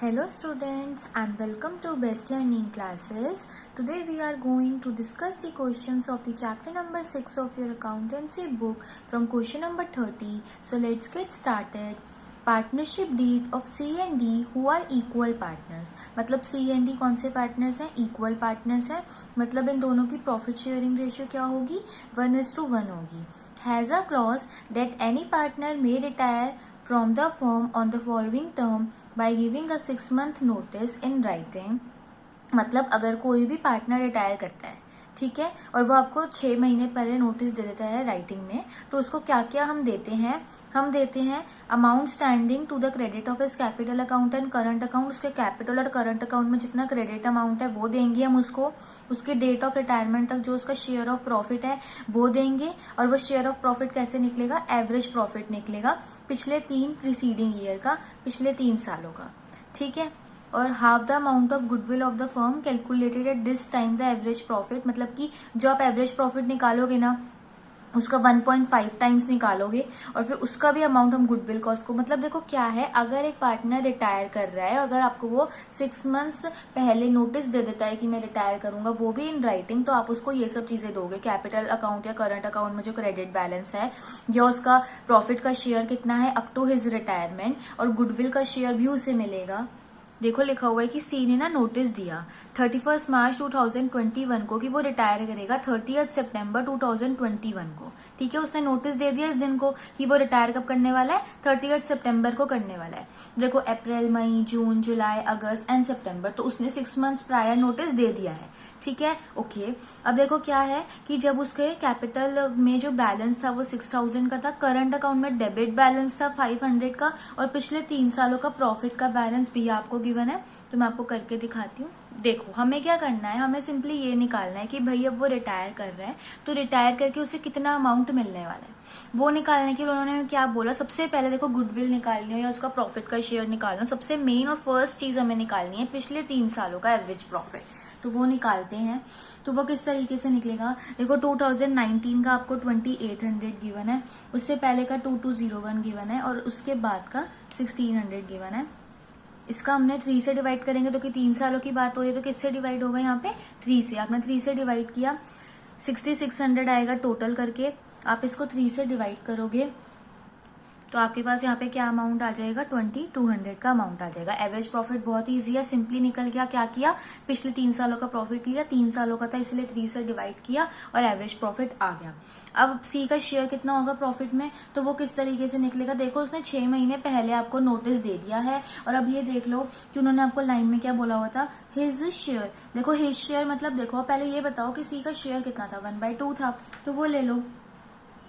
Hello students and welcome to Best Learning Classes. Today we are going to discuss the questions of the chapter number 6 of your accountancy book from question number 30. So let's get started. Partnership deed of C and D who are equal partners. मतलब C and D कौन से partners हैं? Equal partners हैं. मतलब इन दोनों की profit sharing ratio क्या होगी? 1:1 होगी. Has a clause that any partner may retire from the firm on the following term by giving a 6 month notice in writing. मतलब अगर कोई भी पार्टनर रिटायर करता है, ठीक है, और वो आपको 6 महीने पहले नोटिस दे देता है राइटिंग में, तो उसको क्या क्या हम देते हैं? हम देते हैं amount standing to the credit of his capital account and current account. उसके कैपिटल और करंट अकाउंट में जितना क्रेडिट अमाउंट है वो देंगे हम उसको. उसके डेट ऑफ रिटायरमेंट तक जो उसका शेयर ऑफ प्रॉफिट है वो देंगे. और वो शेयर ऑफ प्रॉफिट कैसे निकलेगा? एवरेज प्रॉफिट निकलेगा पिछले 3 प्रीसीडिंग ईयर का, पिछले 3 सालों का, ठीक है. और half the amount of goodwill of the firm calculated at this time the average profit. मतलब कि जो आप एवरेज प्रॉफिट निकालोगे ना उसका 1.5 टाइम्स निकालोगे और फिर उसका भी अमाउंट हम गुडविल कॉस्ट को. मतलब देखो क्या है, अगर एक पार्टनर रिटायर कर रहा है, अगर आपको वो 6 मंथ्स पहले नोटिस दे देता है कि मैं रिटायर करूंगा, वो भी इन राइटिंग, तो आप उसको ये सब चीजें दोगे. कैपिटल अकाउंट या करंट अकाउंट में जो क्रेडिट बैलेंस है या उसका प्रॉफिट का शेयर कितना है अप टू हिज रिटायरमेंट, और गुडविल का शेयर भी उसे मिलेगा. देखो लिखा हुआ है कि सी ने ना नोटिस दिया 31 मार्च 2021 को कि वो रिटायर करेगा 30 सितंबर 2021 को. ठीक है, उसने नोटिस दे दिया इस दिन को कि वो रिटायर कब करने वाला है? 30 सितंबर को करने वाला है. देखो अप्रैल, मई, जून, जुलाई, अगस्त एंड सितंबर, तो उसने 6 मंथ्स प्रायर नोटिस दे दिया है. ठीक है, ओके. अब देखो क्या है कि जब उसके कैपिटल में जो बैलेंस था वो 6000 का था, करंट अकाउंट में डेबिट बैलेंस था 500 का, और पिछले 3 सालों का प्रॉफिट का बैलेंस भी आपको गिवन है. तो मैं आपको करके दिखाती हूँ. देखो हमें क्या करना है, हमें सिंपली ये निकालना है कि भाई अब वो रिटायर कर रहा है तो रिटायर करके उसे कितना अमाउंट मिलने वाला है वो निकालने के लिए उन्होंने क्या बोला. सबसे पहले देखो गुडविल निकालनी हो या उसका प्रॉफिट का शेयर निकालना, सबसे मेन और फर्स्ट चीज हमें निकालनी है पिछले 3 सालों का एवरेज प्रॉफिट. तो वो निकालते हैं. तो वो किस तरीके से निकलेगा? देखो 2019 का आपको 2800 गिवन है, उससे पहले का 2201 गिवन है, और उसके बाद का 1600 गिवन है. इसका हमने 3 से डिवाइड करेंगे तो कि 3 सालों की बात हो रही है, तो किससे डिवाइड होगा? यहाँ पे 3 से. आपने 3 से डिवाइड किया, 6600 आएगा टोटल करके. आप इसको 3 से डिवाइड करोगे तो आपके पास यहाँ पे क्या अमाउंट आ जाएगा? 2200 का अमाउंट आ जाएगा. एवरेज प्रॉफिट बहुत ईजी है, सिंपली निकल गया. क्या किया? पिछले 3 सालों का प्रॉफिट लिया, 3 सालों का था इसलिए 3 से डिवाइड किया और एवरेज प्रॉफिट आ गया. अब सी का शेयर कितना होगा प्रॉफिट में? तो वो किस तरीके से निकलेगा? देखो उसने 6 महीने पहले आपको नोटिस दे दिया है, और अब ये देख लो कि उन्होंने आपको लाइन में क्या बोला हुआ था? His share. देखो हिज शेयर मतलब देखो पहले ये बताओ कि सी का शेयर कितना था? 1/2 था, तो वो ले लो.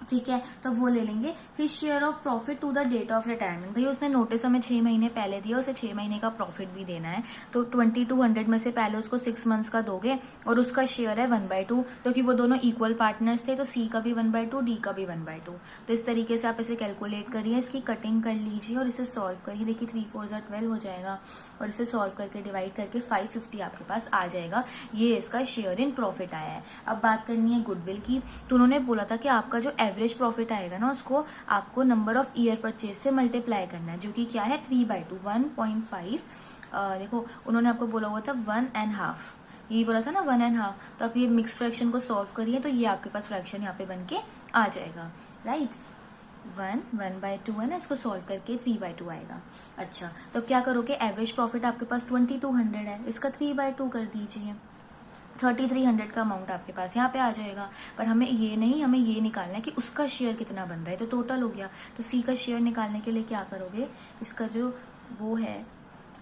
ठीक है, तो वो ले लेंगे his share of profit to the date of retirement. भाई उसने नोटिस हमें 6 महीने पहले दिया, उसे 6 महीने का प्रॉफिट भी देना है, तो 2200 में से पहले उसको 6 मंथ्स का दोगे, और उसका शेयर है 1/2, क्योंकि वो दोनों इक्वल पार्टनर्स थे, तो सी का भी 1/2, डी का भी 1/2. तो इस तरीके से आप इसे कैलकुलेट करिए, इसकी कटिंग कर लीजिए और इसे सॉल्व करिए. देखिए 3 4 12 हो जाएगा, और इसे सॉल्व करके डिवाइड करके 550 आपके पास आ जाएगा. ये इसका शेयर इन प्रॉफिट आया है. अब बात करनी है गुडविल की. तो उन्होंने बोला था कि आपका जो एवरेज प्रॉफिट आएगा ना उसको आपको नंबर ऑफ ईयर परचेज से मल्टीप्लाई करना है, जो कि क्या है? 3/2, 1.5. देखो उन्होंने आपको बोला हुआ था 1.5, ये बोला था ना 1.5. तो आप ये मिक्स फ्रैक्शन को सॉल्व करिए तो ये आपके पास फ्रैक्शन यहाँ पे बन के आ जाएगा. राइट, 1/2 है ना, इसको सॉल्व करके 3/2 आएगा. अच्छा, तो क्या करोगे? एवरेज प्रॉफिट आपके पास 2200 है, इसका 3/2 कर दीजिए. 3300 का अमाउंट आपके पास यहाँ पे आ जाएगा. पर हमें ये नहीं, हमें ये निकालना है कि उसका शेयर कितना बन रहा है. तो टोटल हो गया, तो सी का शेयर निकालने के लिए क्या करोगे? इसका जो वो है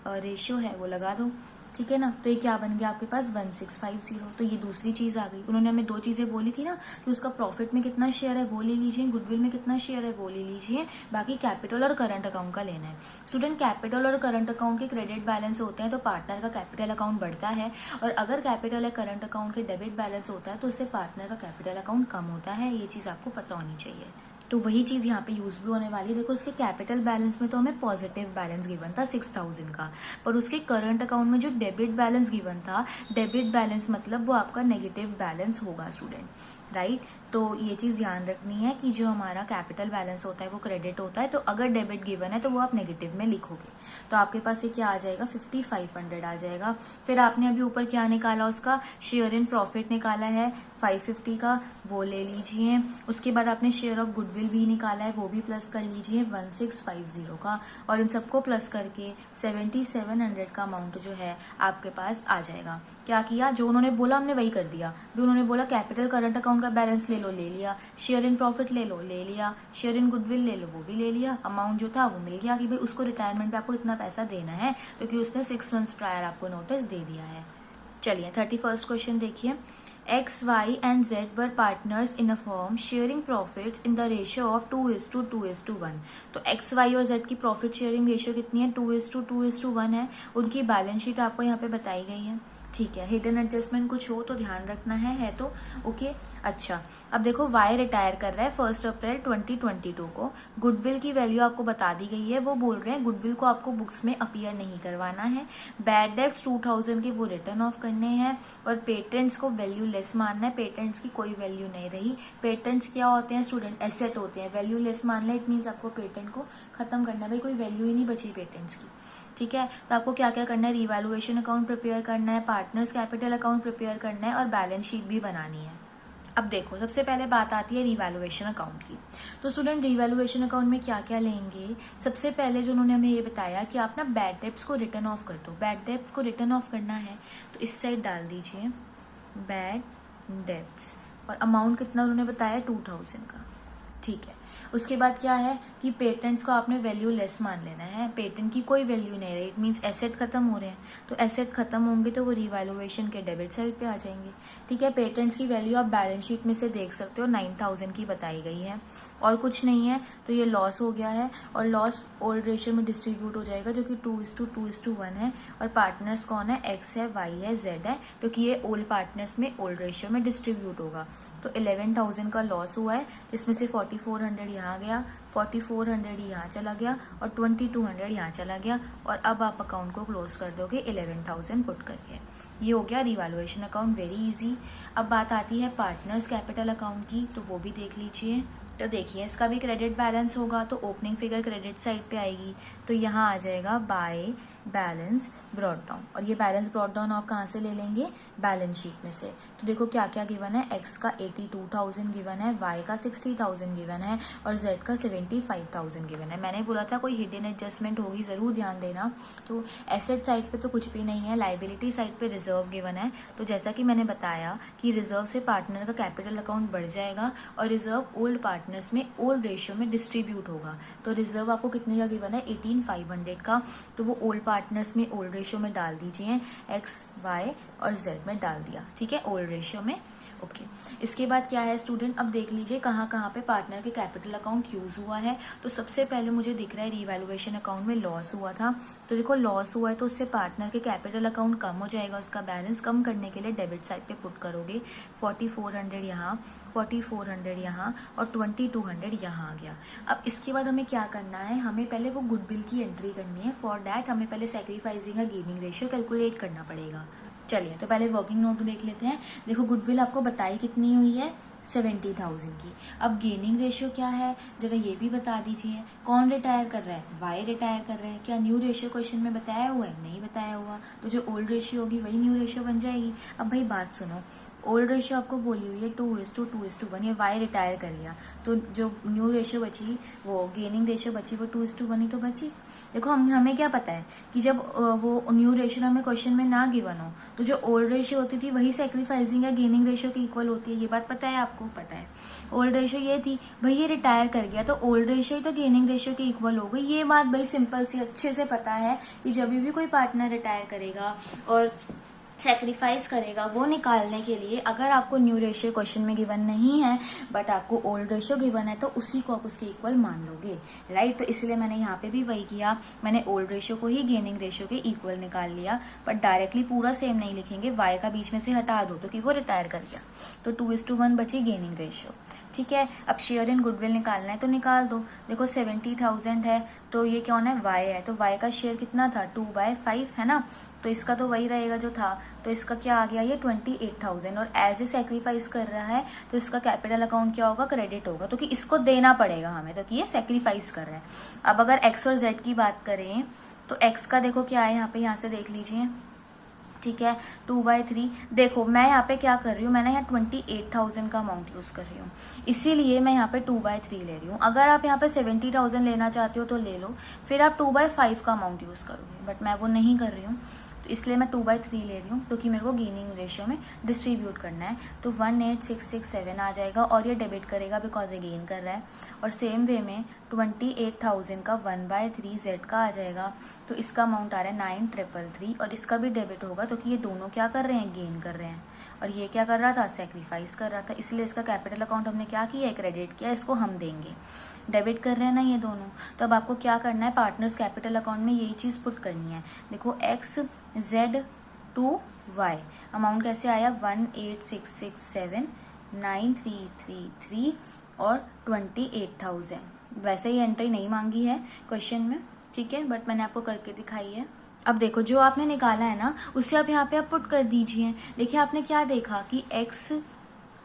रेशियो है वो लगा दो. ठीक है ना, तो ये क्या बन गया आपके पास? 1650. तो ये दूसरी चीज आ गई. उन्होंने हमें 2 चीजें बोली थी ना कि उसका प्रॉफिट में कितना शेयर है वो ले लीजिए, गुडविल में कितना शेयर है वो ले लीजिए, बाकी कैपिटल और करंट अकाउंट का लेना है. स्टूडेंट, कैपिटल और करंट अकाउंट के क्रेडिट बैलेंस होते हैं तो पार्टनर का कैपिटल अकाउंट बढ़ता है, और अगर कैपिटल या करंट अकाउंट के डेबिट बैलेंस होता है तो उससे पार्टनर का कैपिटल अकाउंट कम होता है. ये चीज आपको पता होनी चाहिए. तो वही चीज यहाँ पे यूज भी होने वाली है. देखो उसके कैपिटल बैलेंस में तो हमें पॉजिटिव बैलेंस गिवन था 6000 का, पर उसके करंट अकाउंट में जो डेबिट बैलेंस गिवन था, डेबिट बैलेंस मतलब वो आपका नेगेटिव बैलेंस होगा स्टूडेंट. राइट। तो ये चीज़ ध्यान रखनी है कि जो हमारा कैपिटल बैलेंस होता है वो क्रेडिट होता है, तो अगर डेबिट गिवन है तो वो आप नेगेटिव में लिखोगे। तो आपके पास ये क्या आ जाएगा, 5500 आ जाएगा। फिर आपने अभी ऊपर क्या निकाला, उसका शेयर इन प्रॉफिट निकाला है 550 का, वो ले लीजिए। उसके बाद आपने शेयर ऑफ गुडविल भी निकाला है, वो भी प्लस कर लीजिए 1650 का, और इन सबको प्लस करके 7700 का अमाउंट जो है आपके पास आ जाएगा। क्या किया, जो उन्होंने बोला हमने वही कर दिया। भी उन्होंने बोला कैपिटल करंट अकाउंट का बैलेंस ले लो, ले लिया। शेयर इन प्रॉफिट ले लो, ले लिया। शेयर इन गुडविल ले लो, वो भी ले लिया। अमाउंट जो था वो मिल गया कि भाई उसको रिटायरमेंट पे आपको इतना पैसा देना है, क्योंकि उसने 6 मंथ्स प्रायर आपको नोटिस दे दिया है। चलिए 31st क्वेश्चन देखिए। X, Y and Z were partners in a firm sharing profits in the ratio of 2:2:1। तो X, Y और Z की प्रॉफिट शेयरिंग रेशियो कितनी है, 2:2:1 है। उनकी बैलेंस शीट आपको यहाँ पे बताई गई है, ठीक है। हिडन एडजस्टमेंट कुछ हो तो ध्यान रखना है तो ओके। अच्छा, अब देखो Y रिटायर कर रहा है 1 अप्रैल 2022 को। गुडविल की वैल्यू आपको बता दी गई है, वो बोल रहे हैं गुडविल को आपको बुक्स में अपीयर नहीं करवाना है। बैड डेब्ट्स 2000 के वो रिटर्न ऑफ करने हैं, और पेटेंट्स को वैल्यू लेस मानना है। पेटेंट्स की कोई वैल्यू नहीं रही। पेटेंट्स क्या होते हैं स्टूडेंट, एसेट होते हैं। वैल्यू लेस मानना इट मीन्स आपको पेटेंट को खत्म करना है, भाई कोई वैल्यू ही नहीं बची पेटेंट्स की, ठीक है। तो आपको क्या क्या करना है, रिवैल्यूएशन अकाउंट प्रिपेयर करना है, पार्टनर्स कैपिटल अकाउंट प्रिपेयर करना है, और बैलेंस शीट भी बनानी है। अब देखो सबसे पहले बात आती है रिवैल्यूएशन अकाउंट की। तो स्टूडेंट रिवैल्यूएशन अकाउंट में क्या क्या लेंगे, सबसे पहले जो उन्होंने हमें ये बताया कि आप ना बैड डेब्ट्स को रिटर्न ऑफ कर दो। बैड डेब्ट्स को रिटर्न ऑफ करना है तो इस साइड डाल दीजिए बैड डेब्ट्स, और अमाउंट कितना उन्होंने बताया 2000 का, ठीक है। उसके बाद क्या है कि पेटेंट्स को आपने वैल्यू लेस मान लेना है। पेटेंट की कोई वैल्यू नहीं रही, इट मीन्स एसेट खत्म हो रहे हैं, तो एसेट खत्म होंगे तो वो रिवैल्यूएशन के डेबिट साइड पे आ जाएंगे, ठीक है। पेटेंट्स की वैल्यू आप बैलेंस शीट में से देख सकते हो 9000 की बताई गई है, और कुछ नहीं है तो ये लॉस हो गया है, और लॉस ओल्ड रेशियो में डिस्ट्रीब्यूट हो जाएगा जो कि 2:2:1 है। और पार्टनर्स कौन है, एक्स है, वाई है, जेड है, क्योंकि ये ओल्ड पार्टनर्स में ओल्ड रेशियो में डिस्ट्रीब्यूट होगा। तो 11,000 का लॉस हुआ है, जिसमें से 4400 यहाँ गया, 4400 यहाँ चला गया, और 2200 यहाँ चला गया, और अब आप अकाउंट को क्लोज कर दोगे 11,000 पुट करके। ये हो गया रिवैल्यूएशन अकाउंट, वेरी इजी। अब बात आती है पार्टनर्स कैपिटल अकाउंट की, तो वो भी देख लीजिए। तो देखिए इसका भी क्रेडिट बैलेंस होगा, तो ओपनिंग फिगर क्रेडिट साइड पे आएगी, तो यहाँ आ जाएगा बाय बैलेंस ब्रॉट डाउन, और ये बैलेंस ब्रॉट डाउन आप कहाँ से ले लेंगे, बैलेंस शीट में से। तो देखो क्या क्या गिवन है, एक्स का 82,000 गिवन है, वाई का 60,000 गिवन है, और जेड का 75,000 गिवन है। मैंने बोला था कोई हिडन एडजस्टमेंट होगी, जरूर ध्यान देना। तो एसेट साइड पे तो कुछ भी नहीं है, लाइबिलिटी साइड पे रिजर्व गिवन है। तो जैसा कि मैंने बताया कि रिजर्व से पार्टनर का कैपिटल अकाउंट बढ़ जाएगा, और रिजर्व ओल्ड पार्टनर्स में ओल्ड रेशियो में डिस्ट्रीब्यूट होगा। तो रिजर्व आपको कितने का गिवन है, 18,500 का, तो वो ओल्ड पार्टनर्स में ओल्ड रेशियो में डाल दीजिए, एक्स, वाई और जेड में डाल दिया, ठीक है, ओल्ड रेशियो में, ओके। इसके बाद क्या है स्टूडेंट, अब देख लीजिए कहाँ कहाँ पे पार्टनर के कैपिटल अकाउंट यूज हुआ है। तो सबसे पहले मुझे दिख रहा है रिवैल्यूएशन अकाउंट में लॉस हुआ था, तो देखो लॉस हुआ है तो उससे पार्टनर के कैपिटल अकाउंट कम हो जाएगा। उसका बैलेंस कम करने के लिए डेबिट साइड पे पुट करोगे, 4400 यहाँ, 4400 यहाँ, और 2200 यहाँ आ गया। अब इसके बाद हमें क्या करना है, हमें पहले वो गुडविल की एंट्री करनी है। फॉर दैट हमें पहले सैक्रिफाइसिंग का गेनिंग रेशियो कैलकुलेट करना पड़ेगा। चलिए तो पहले वर्किंग नोट देख लेते हैं। देखो गुडविल आपको बताई कितनी हुई है, 70,000 की। अब गेनिंग रेशियो क्या है, जरा ये भी बता दीजिए। कौन रिटायर कर रहा है, वाई रिटायर कर रहा है। क्या न्यू रेशियो क्वेश्चन में बताया हुआ है, नहीं बताया हुआ, तो जो ओल्ड रेशियो होगी वही न्यू रेशियो बन जाएगी। अब भाई बात सुनो, ओल्ड रेशियो आपको बोली हुई है 2:2:1, ये वाई रिटायर कर लिया, तो जो न्यू रेशियो बची, वो गेनिंग रेशियो बची, वो 2:1 ही तो बची। देखो हमें क्या पता है कि जब वो न्यू रेशियो हमें क्वेश्चन में ना गिवन हो, तो जो ओल्ड रेशियो होती थी वही सैक्रिफाइसिंग या गेनिंग रेशियो के इक्वल होती है। ये बात पता है आपको, पता है। ओल्ड रेशियो ये थी, भाई ये रिटायर कर गया तो ओल्ड रेशियो ही तो गेनिंग रेशियो के इक्वल हो गई। ये बात भाई सिंपल सी अच्छे से पता है कि जब भी कोई पार्टनर रिटायर करेगा और सैक्रिफाइस करेगा, वो निकालने के लिए अगर आपको न्यू रेशियो क्वेश्चन में गिवन नहीं है बट आपको ओल्ड रेशियो गिवन है, तो उसी को आप उसके इक्वल मान लोगे, राइट। तो इसलिए मैंने यहाँ पे भी वही किया, मैंने ओल्ड रेशियो को ही गेनिंग रेशियो के इक्वल निकाल लिया। बट डायरेक्टली पूरा सेम नहीं लिखेंगे, वाई का बीच में से हटा दो तो कि वो रिटायर कर गया, तो 2:1 बची गेनिंग रेशियो, ठीक है। अब शेयर इन गुडविल निकालना है तो निकाल दो। देखो 70,000 है तो ये कौन है, वाई है, तो वाई का शेयर कितना था, 2/5 है ना, तो इसका तो वही रहेगा जो था, तो इसका क्या आ गया, ये 28,000, और एज ए सेक्रीफाइस कर रहा है तो इसका कैपिटल अकाउंट क्या होगा, क्रेडिट होगा, तो कि इसको देना पड़ेगा हमें, तो कि ये सेक्रीफाइस कर रहा है। अब अगर एक्स और जेड की बात करें तो एक्स का देखो क्या है यहाँ पे, यहाँ से देख लीजिए, ठीक है, 2/3। देखो मैं यहाँ पे क्या कर रही हूँ, मैंने यहाँ 28,000 का अमाउंट यूज कर रही हूँ, इसीलिए मैं यहाँ पे 2/3 ले रही हूँ। अगर आप यहाँ पे 70,000 लेना चाहते हो तो ले लो, फिर आप 2/5 का अमाउंट यूज करोगे, बट मैं वो नहीं कर रही हूँ, तो इसलिए मैं 2/3 ले रही हूँ, क्योंकि मेरे को गेनिंग रेशियो में डिस्ट्रीब्यूट करना है। तो 18,667 आ जाएगा, और ये डेबिट करेगा बिकॉज ये गेन कर रहा है। और सेम वे में 28,000 का 1/3 जेड का आ जाएगा, तो इसका अमाउंट आ रहा है 9,333, और इसका भी डेबिट होगा, तो कि ये दोनों क्या कर रहे हैं, गेन कर रहे हैं, और ये क्या कर रहा था, सेक्रीफाइस कर रहा था, इसलिए इसका कैपिटल अकाउंट हमने क्या किया, क्रेडिट किया, इसको हम देंगे। डेबिट कर रहे हैं ना ये दोनों, तो अब आपको क्या करना है, पार्टनर्स कैपिटल अकाउंट में यही चीज पुट करनी है। देखो X Z to Y, amount कैसे आया, 18,667, 9,333 और 28,000। वैसे ही एंट्री नहीं मांगी है क्वेश्चन में, ठीक है, बट मैंने आपको करके दिखाई है। अब देखो जो आपने निकाला है ना, उससे आप यहाँ पे आप पुट कर दीजिए। देखिए आपने क्या देखा कि एक्स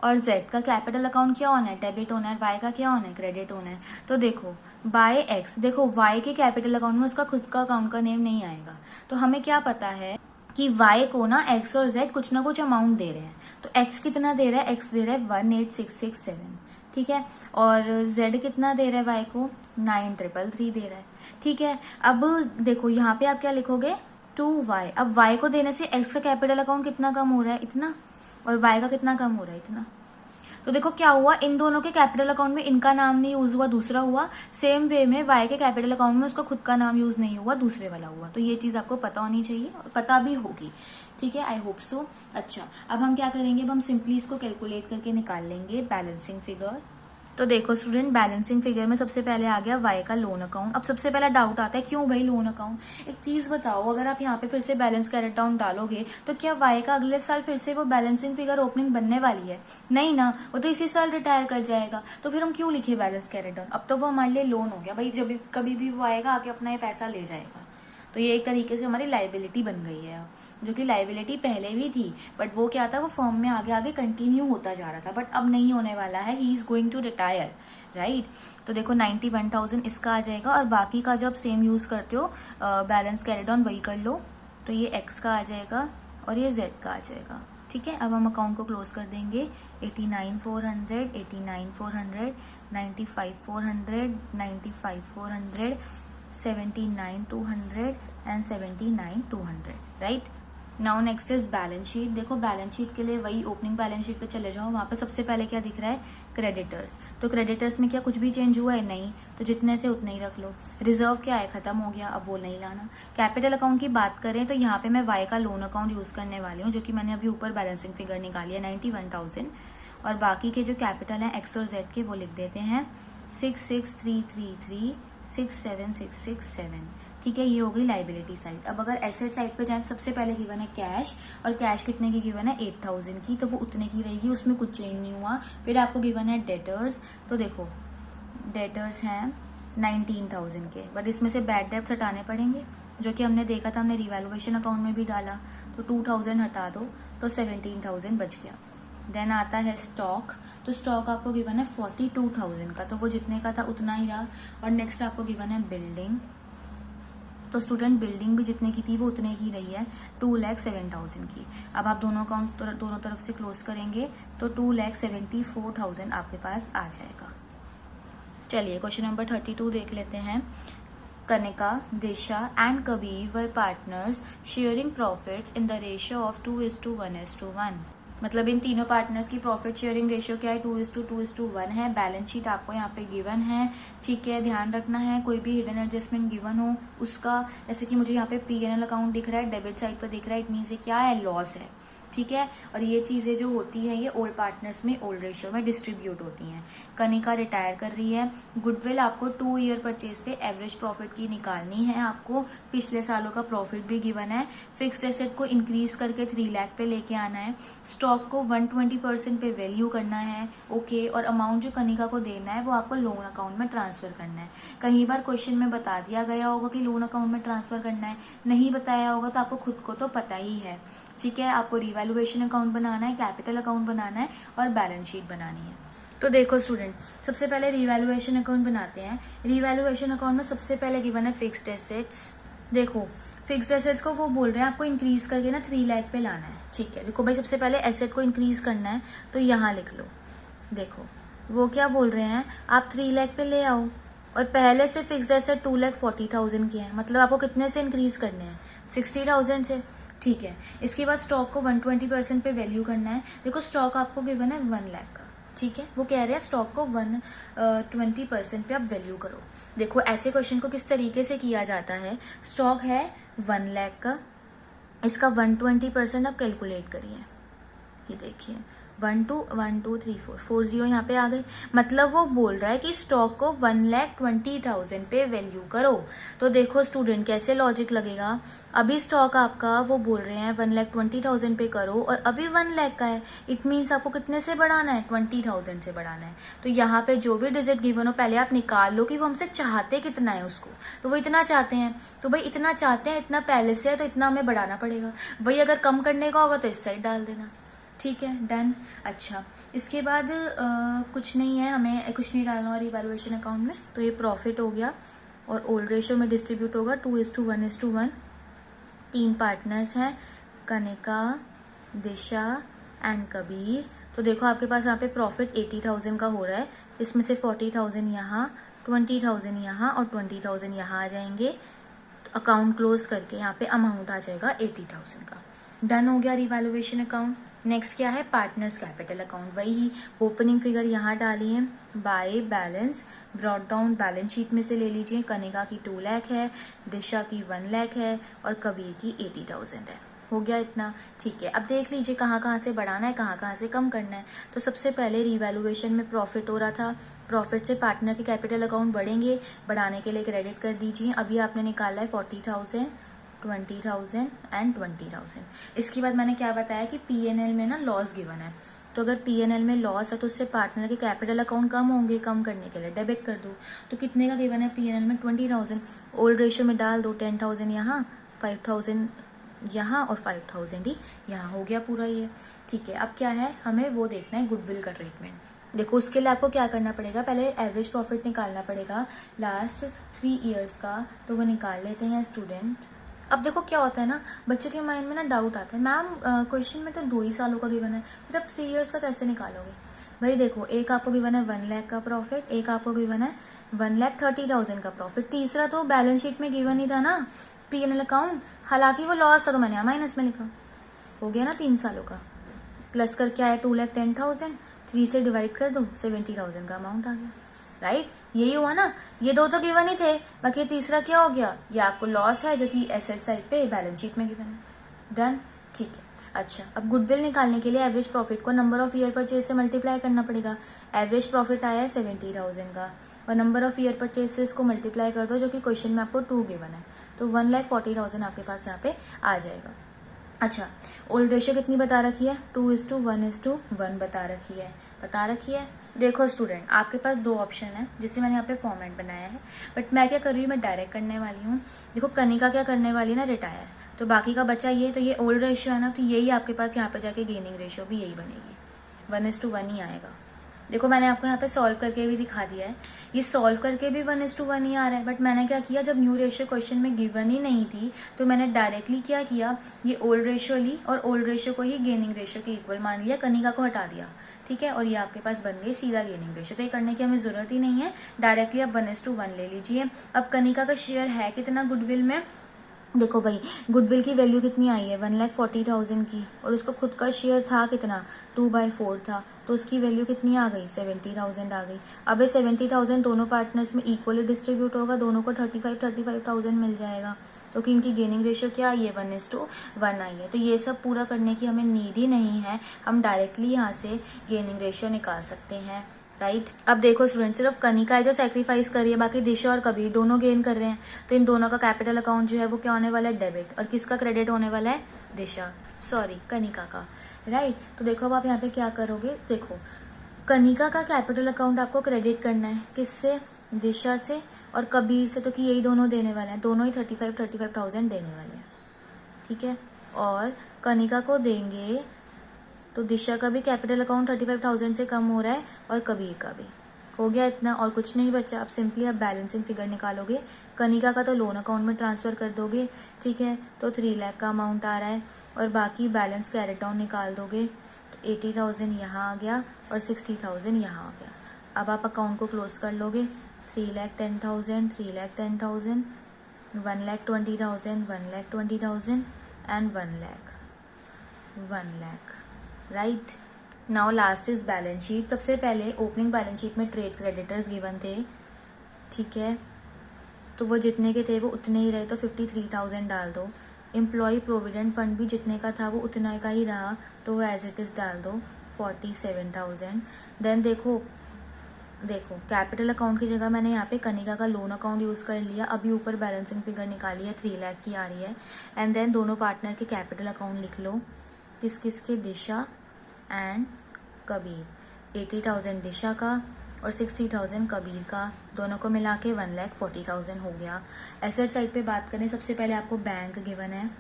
और जेड का कैपिटल अकाउंट क्या होना है, डेबिट होना है, वाई का क्या होना है, क्रेडिट होना है। तो देखो बाय एक्स, देखो वाई के कैपिटल अकाउंट में उसका खुद का अकाउंट का नेम नहीं आएगा, तो हमें क्या पता है कि वाई को ना एक्स और जेड कुछ ना कुछ अमाउंट दे रहे हैं। तो एक्स कितना दे रहा है, एक्स दे रहा है 18,667, ठीक है, और जेड कितना दे रहा है वाई को, 9,333 दे रहा है, ठीक है। अब देखो यहाँ पे आप क्या लिखोगे, 2y, अब y को देने से x का कैपिटल अकाउंट कितना कम हो रहा है, इतना, और y का कितना कम हो रहा है, इतना। तो देखो क्या हुआ, इन दोनों के कैपिटल अकाउंट में इनका नाम नहीं यूज हुआ, दूसरा हुआ। सेम वे में y के कैपिटल अकाउंट में उसका खुद का नाम यूज नहीं हुआ, दूसरे वाला हुआ। तो ये चीज आपको पता होनी चाहिए, और पता भी होगी, ठीक है, आई होप सो। अच्छा अब हम क्या करेंगे, अब हम सिंपली इसको कैलकुलेट करके निकाल लेंगे बैलेंसिंग फिगर। तो देखो स्टूडेंट, बैलेंसिंग फिगर में सबसे पहले आ गया वाई का लोन अकाउंट। अब सबसे पहला डाउट आता है, क्यों भाई लोन अकाउंट। एक चीज बताओ, अगर आप यहाँ पे फिर से बैलेंस कैरेट डाउन डालोगे तो क्या वाई का अगले साल फिर से वो बैलेंसिंग फिगर ओपनिंग बनने वाली है, नहीं ना, वो तो इसी साल रिटायर कर जाएगा, तो फिर हम क्यों लिखे बैलेंस कैरेट डाउन। अब तो वो हमारे लिए लोन हो गया भाई, जब कभी भी वो आएगा आके अपना ये पैसा ले जाएगा, तो ये एक तरीके से हमारी लाइबिलिटी बन गई है, जो कि लाइबिलिटी पहले भी थी, बट वो क्या था, वो फर्म में आगे आगे कंटिन्यू होता जा रहा था, बट अब नहीं होने वाला है, he is going to retire, right. तो देखो 91,000 इसका आ जाएगा, और बाकी का जो आप सेम यूज करते हो बैलेंस कैरी डाउन वही कर लो, तो ये एक्स का आ जाएगा और ये जेड का आ जाएगा, ठीक है। अब हम अकाउंट को क्लोज कर देंगे, 89,400, 89,400, 95,400, 95,400, 79,200 and 79,200, right. Now next is balance sheet. देखो बैलेंस शीट के लिए वही ओपनिंग बैलेंस शीट पे चले जाओ, वहां पे सबसे पहले क्या दिख रहा है, क्रेडिटर्स। तो क्रेडिटर्स में क्या कुछ भी चेंज हुआ है, नहीं, तो जितने थे उतने ही रख लो। रिजर्व क्या है, खत्म हो गया, अब वो नहीं लाना। कैपिटल अकाउंट की बात करें तो यहाँ पे मैं वाई का लोन अकाउंट यूज करने वाली हूँ, जो कि मैंने अभी ऊपर बैलेंसिंग फिगर निकाली है 91,000, और बाकी के जो कैपिटल है एक्स और जेड के वो लिख देते हैं 66,333, 67,667, ठीक है। ये हो गई लाइबिलिटी साइड। अब अगर एसेट साइड पे जाए, सबसे पहले गिवन है कैश, और कैश कितने की गिवन है, 8,000 की, तो वो उतने की रहेगी, उसमें कुछ चेंज नहीं हुआ। फिर आपको गिवन है डेटर्स, तो देखो डेटर्स हैं 19,000 के, बट इसमें से बैड डेब्ट हटाने पड़ेंगे, जो कि हमने देखा था, हमने रिवैल्यूएशन अकाउंट में भी डाला, तो 2,000 हटा दो तो 17,000 बच गया। देन आता है स्टॉक, तो स्टॉक आपको गिवन है 42,000 का, तो वो जितने का था उतना ही रहा। और नेक्स्ट आपको गिवन है बिल्डिंग, तो स्टूडेंट बिल्डिंग भी जितने की थी वो उतने की रही है, 2,07,000 की। अब आप दोनों अकाउंट दोनों तरफ से क्लोज करेंगे तो 2,74,000 आपके पास आ जाएगा। चलिए क्वेश्चन नंबर 32 देख लेते हैं। Kanika, Disha and Kabir were partners sharing profits in the ratio of 2:1:1। मतलब इन तीनों पार्टनर्स की प्रॉफिट शेयरिंग रेशियो क्या है, 2:2:1 है। बैलेंस शीट आपको यहाँ पे गिवन है, ठीक है, ध्यान रखना है कोई भी हिडन एडजस्टमेंट गिवन हो उसका, जैसे कि मुझे यहाँ पे P&L अकाउंट दिख रहा है, डेबिट साइड पर दिख रहा है, इट मीन्स ये क्या है, लॉस है, ठीक है। और ये चीज़ें जो होती हैं ये ओल्ड पार्टनर्स में ओल्ड रेशियो में डिस्ट्रीब्यूट होती हैं। कनिका रिटायर कर रही है। गुडविल आपको 2 ईयर परचेज पे एवरेज प्रॉफिट की निकालनी है, आपको पिछले सालों का प्रॉफिट भी गिवन है। फिक्स्ड एसेट को इंक्रीज करके 3 लाख पे लेके आना है। स्टॉक को 120% पे वैल्यू करना है, ओके। और अमाउंट जो कनिका को देना है वो आपको लोन अकाउंट में ट्रांसफर करना है। कई बार क्वेश्चन में बता दिया गया होगा कि लोन अकाउंट में ट्रांसफर करना है, नहीं बताया होगा तो आपको खुद को तो पता ही है, ठीक है। आपको रिवैल्यूएशन अकाउंट बनाना है, कैपिटल अकाउंट बनाना है और बैलेंस शीट बनानी है। तो देखो स्टूडेंट, सबसे पहले रिवैल्यूएशन अकाउंट बनाते हैं। रिवैल्यूएशन अकाउंट में सबसे पहले गिवन है फिक्स्ड एसेट्स। देखो फिक्स्ड एसेट्स को वो बोल रहे हैं आपको इंक्रीज करके ना 3 लाख पे लाना है, ठीक है। देखो भाई सबसे पहले एसेट को इंक्रीज करना है तो यहाँ लिख लो। देखो वो क्या बोल रहे हैं, आप 3 लाख पे ले आओ और पहले से फिक्स्ड एसेट 2,40,000 के हैं, मतलब आपको कितने से इंक्रीज करने हैं, 60,000 से, ठीक है। इसके बाद स्टॉक को 120% पे वैल्यू करना है। देखो स्टॉक आपको गिवन है 1 लाख का, ठीक है। वो कह रहे हैं स्टॉक को 120% पे आप वैल्यू करो। देखो ऐसे क्वेश्चन को किस तरीके से किया जाता है, स्टॉक है 1 लाख का, इसका 120% आप कैलकुलेट करिए। ये देखिए 1 2 1 2 3 4 4 0 यहाँ पे आ गए, मतलब वो बोल रहा है कि स्टॉक को 1,20,000 पे वैल्यू करो। तो देखो स्टूडेंट कैसे लॉजिक लगेगा, अभी स्टॉक आपका वो बोल रहे हैं 1,20,000 पे करो और अभी 1 लाख का है, इट मीन्स आपको कितने से बढ़ाना है, 20,000 से बढ़ाना है। तो यहाँ पे जो भी डिजिट गिवन हो पहले आप निकाल लो कि वो हमसे चाहते कितना है उसको, तो वो इतना चाहते हैं, तो भाई इतना चाहते हैं, इतना पहले से है तो इतना हमें बढ़ाना पड़ेगा। भाई अगर कम करने का होगा तो इस साइड डाल देना, ठीक है, डन। अच्छा इसके बाद कुछ नहीं है, हमें कुछ नहीं डालना और रिवैल्यूएशन अकाउंट में, तो ये प्रॉफिट हो गया और ओल्ड रेशियो में डिस्ट्रीब्यूट होगा 2:1:1। 3 पार्टनर्स हैं, कनिका, दिशा एंड कबीर। तो देखो आपके पास यहाँ पे प्रॉफिट 80,000 का हो रहा है, इसमें से 40,000 यहाँ, 20,000 यहाँ और 20,000 यहाँ आ जाएंगे। अकाउंट क्लोज करके यहाँ पे अमाउंट आ जाएगा 80,000 का। डन हो गया रिवैल्यूएशन अकाउंट। नेक्स्ट क्या है, पार्टनर्स कैपिटल अकाउंट। वही ओपनिंग फिगर यहाँ डाली है, by balance brought down balance sheet में से ले लीजिए। कनिका की 2 लाख है, दिशा की 1 लाख है और कबीर की 80,000 है। हो गया इतना, ठीक है। अब देख लीजिए कहाँ कहाँ से बढ़ाना है, कहाँ कहाँ से कम करना है। तो सबसे पहले रिवैल्यूएशन में प्रॉफिट हो रहा था, प्रॉफिट से पार्टनर के कैपिटल अकाउंट बढ़ेंगे, बढ़ाने के लिए क्रेडिट कर दीजिए। अभी आपने निकाला है 40,000, 20,000 एंड 20,000। इसके बाद मैंने क्या बताया कि पीएनएल में ना लॉस गिवन है, तो अगर पीएनएल में लॉस है तो उससे पार्टनर के कैपिटल अकाउंट कम होंगे, कम करने के लिए डेबिट कर दो। तो कितने का गिवन है पीएनएल में, 20,000। ओल्ड रेशियो में डाल दो, 10,000 यहाँ, 5,000 यहाँ और 5,000 ही यहाँ, हो गया पूरा ये, ठीक है। अब क्या है, हमें वो देखना है गुडविल का ट्रीटमेंट। देखो उसके लिए आपको क्या करना पड़ेगा, पहले एवरेज प्रॉफिट निकालना पड़ेगा लास्ट 3 ईयर्स का, तो वो निकाल लेते हैं स्टूडेंट। अब देखो क्या होता है ना, बच्चों के माइंड में ना डाउट आता है, मैम क्वेश्चन में तो 2 ही सालों का गिवन है, फिर अब 3 ईयर्स का कैसे निकालोगे। भाई देखो एक आपको गिवन है 1 लाख का प्रॉफिट, एक आपको गिवन है 1,30,000 का प्रॉफिट, तीसरा तो बैलेंस शीट में गिवन ही था ना पीएनएल अकाउंट, हालांकि वो लॉस था तो मैंने माइनस में लिखा। हो गया ना 3 सालों का, प्लस करके आया 2,10,000, 3 से डिवाइड कर दो 70,000 का अमाउंट आ गया, राइट। यही हुआ ना, ये 2 तो गिवन ही थे, बाकी तीसरा क्या हो गया, ये आपको लॉस है जो कि एसेट साइड पे बैलेंस शीट में गिवन है, डन, ठीक है। अच्छा अब गुडविल निकालने के लिए एवरेज प्रॉफिट को नंबर ऑफ ईयर परचेज से मल्टीप्लाई करना पड़ेगा। एवरेज प्रॉफिट आया है 70,000 का और नंबर ऑफ ईयर परचेज से इसको मल्टीप्लाई कर दो, जो कि क्वेश्चन में आपको 2 गिवन है, तो 1,40,000 आपके पास यहाँ पे आ जाएगा। अच्छा ओल्ड रेशियो कितनी बता रखी है, 2:1:1 बता रखी है। देखो स्टूडेंट आपके पास 2 ऑप्शन है जिससे मैंने यहाँ पे फॉर्मेट बनाया है, बट मैं क्या कर रही हूँ, मैं डायरेक्ट करने वाली हूँ। देखो कनिका क्या करने वाली है ना, रिटायर, तो बाकी का बचा ये, तो ये ओल्ड रेशियो है ना, तो यही आपके पास यहाँ पे जाके गेनिंग रेशियो भी यही बनेगी, 1:1 ही आएगा। देखो मैंने आपको यहाँ पे सॉल्व करके भी दिखा दिया है, ये सॉल्व करके भी 1:1 ही आ रहा है, बट मैंने क्या किया, जब न्यू रेशियो क्वेश्चन में गिवन ही नहीं थी तो मैंने डायरेक्टली क्या किया, ये ओल्ड रेशियो ली और ओल्ड रेशियो को ही गेनिंग रेशियो के इक्वल मान लिया, कनिका को हटा दिया, ठीक है, और ये आपके पास बन गई सीधा गेनिंग रेशियो। तो ये करने की हमें जरूरत ही नहीं है, डायरेक्टली आप 1:1 ले लीजिए। अब कनिका का शेयर है कितना गुडविल में, देखो भाई गुडविल की वैल्यू कितनी आई है, 1,40,000 की, और उसका खुद का शेयर था कितना, 2/4 था, तो उसकी वैल्यू कितनी आ गई, 70,000 आ गई। अब ये 70,000 दोनों पार्टनर्स में इक्वली डिस्ट्रीब्यूट होगा, दोनों को 35,000 मिल जाएगा, क्योंकि इनकी गेनिंग रेशियो क्या आई है 1:1 आई है। तो ये सब पूरा करने की हमें नीड ही नहीं है, हम डायरेक्टली यहाँ से गेनिंग रेशियो निकाल सकते हैं, राइट। अब देखो स्टूडेंट, सिर्फ कनिका है जो सेक्रीफाइस कर रही है, बाकी दिशा और कबीर दोनों गेन कर रहे हैं। तो इन दोनों का कैपिटल अकाउंट जो है वो क्या होने वाला है, डेबिट। और किसका क्रेडिट होने वाला है, कनिका का, राइट। तो देखो अब आप यहाँ पे क्या करोगे, देखो कनिका का कैपिटल अकाउंट आपको क्रेडिट करना है, किससे, दिशा से, और कबीर से, तो कि यही दोनों देने वाले हैं, दोनों ही 35,000 देने वाले हैं, ठीक है। और कनिका को देंगे तो दिशा का भी कैपिटल अकाउंट 35,000 से कम हो रहा है और कबीर का भी हो गया इतना, और कुछ नहीं बचा। अब सिंपली आप बैलेंसिंग फिगर निकालोगे, कनिका का तो लोन अकाउंट में ट्रांसफर कर दोगे, ठीक है, तो 3 लाख का अमाउंट आ रहा है, और बाकी बैलेंस कैरेट डाउन निकाल दोगे तो 80,000 यहाँ आ गया और 60,000 यहाँ आ गया। अब आप अकाउंट को क्लोज कर लोगे, 3,10,000, 3,10,000, 1,20,000, 1,20,000 and 1 lakh, right. Now last is balance sheet. सबसे पहले ओपनिंग बैलेंस शीट में ट्रेड क्रेडिटर्स गिवन थे, ठीक है, तो वो जितने के थे वो उतने ही रहे, तो 53,000 डाल दो। एम्प्लॉय प्रोविडेंट फंड भी जितने का था वो उतना का ही रहा, तो वो एज इट इज डाल दो 47,000। देन देखो कैपिटल अकाउंट की जगह मैंने यहाँ पे कनिका का लोन अकाउंट यूज कर लिया। अभी ऊपर बैलेंसिंग फिगर निकाली है, 3 लाख की आ रही है। एंड देन दोनों पार्टनर के कैपिटल अकाउंट लिख लो, किस किस के, दिशा एंड कबीर। 80,000 दिशा का और 60,000 कबीर का, दोनों को मिला के 1,40,000 हो गया। एसेट साइड पे बात करें, सबसे पहले आपको बैंक गिवन है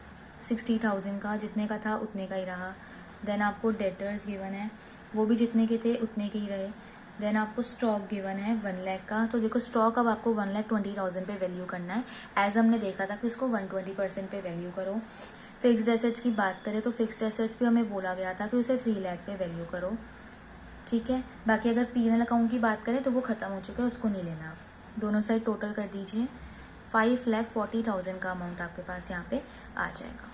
60,000 का, जितने का था उतने का ही रहा। देन आपको डेटर्स गिवन है, वो भी जितने के थे उतने के ही रहे। देन आपको स्टॉक गिवन है 1 लाख का, तो देखो स्टॉक अब आपको 1,20,000 पे वैल्यू करना है, एज हमने देखा था कि इसको 120% पे वैल्यू करो। फिक्स्ड एसेट्स की बात करें तो फिक्स्ड एसेट्स भी हमें बोला गया था कि उसे 3 लाख पे वैल्यू करो, ठीक है। बाकी अगर P&L अकाउंट की बात करें तो वो खत्म हो चुका है, उसको नहीं लेना आप। दोनों साइड टोटल कर दीजिए, 5,40,000 का अमाउंट आपके पास यहाँ पे आ जाएगा।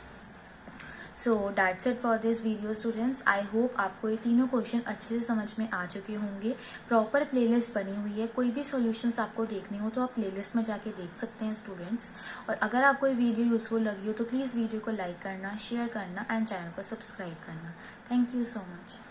So that's it for this video students. I hope आपको ये तीनों क्वेश्चन अच्छे से समझ में आ चुके होंगे। प्रॉपर प्लेलिस्ट बनी हुई है, कोई भी सॉल्यूशंस आपको देखने हो तो आप प्लेलिस्ट में जाके देख सकते हैं स्टूडेंट्स। और अगर आपको ये वीडियो यूजफुल लगी हो तो प्लीज़ वीडियो को लाइक करना, शेयर करना एंड चैनल को सब्सक्राइब करना। Thank you so much.